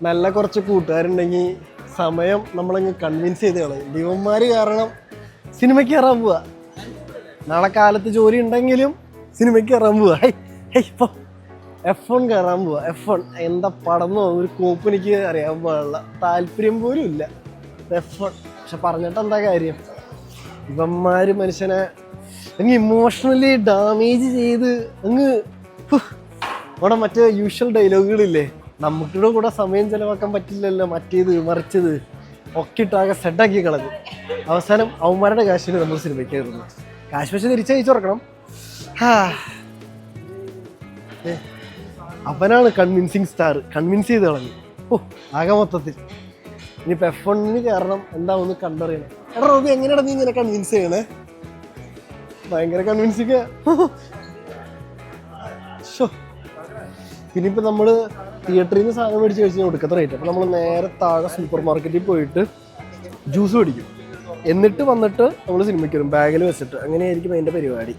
നല്ല കുറച്ച് കൂട്ടുകാരുണ്ടെങ്കിൽ സമയം നമ്മളങ്ങ് കൺവിൻസ് ചെയ്ത് കളയും. ദിവന്മാർ കാരണം സിനിമയ്ക്ക് കയറാൻ പോവാ. നാളെ കാലത്ത് ജോലി ഉണ്ടെങ്കിലും സിനിമയ്ക്ക് കയറാൻ പോവാ. ഇപ്പോൾ F1 കയറാൻ പോവാ. F1 എന്താ പടന്നോ ഒരു കോപ്പ് എനിക്ക് അറിയാൻ പാടില്ല, താല്പര്യം പോലും ഇല്ല F1. പക്ഷെ പറഞ്ഞിട്ട് എന്താ കാര്യം? ഇവന്മാര് മനുഷ്യനെ അങ്ങ് ഇമോഷണലി ഡാമേജ് ചെയ്ത് അങ്ങ് അവിടെ മറ്റേ യൂഷ്വൽ ഡയലോഗുകളില്ലേ, നമുക്കിവിടെ കൂടെ സമയം ചിലവാക്കാൻ പറ്റില്ലല്ലോ, മറ്റേത് മറിച്ചത് ഒക്കെ ഇട്ടാകെ സെറ്റാക്കി കളഞ്ഞു. അവസാനം അവന്മാരുടെ കാശിന് നമ്മൾ സിനിമയ്ക്ക് കയറുന്നു. കാശ് പക്ഷെ തിരിച്ചയച്ചു കൊടുക്കണം. അവനാണ് കൺവിൻസിങ് സ്റ്റാർ, കൺവിൻസ് ചെയ്ത് കളഞ്ഞു. ആകെ മൊത്തത്തിൽ ഇനിയിപ്പോൾ F1 കയറണം. എന്താ ഒന്ന് കണ്ടറിയണം. എടാ റോബി, എങ്ങനെയാണ് നീ ഇങ്ങനെ കൺവിൻസ് ചെയ്യണേ? ഭയങ്കര കൺവിൻസിങ്. പിന്നിപ്പോൾ നമ്മൾ തിയേറ്ററിൽ നിന്ന് സാധനം മേടിച്ച് കഴിച്ചാൽ കൊടുക്കത്ത റേറ്റ്. അപ്പോൾ നമ്മൾ നേരെ താഴെ സൂപ്പർ മാർക്കറ്റിൽ പോയിട്ട് ജ്യൂസ് മേടിക്കും. എന്നിട്ട് വന്നിട്ട് നമ്മൾ സിനിമയ്ക്ക് വരും ബാഗിൽ വെച്ചിട്ട്. അങ്ങനെയായിരിക്കും അതിൻ്റെ പരിപാടി.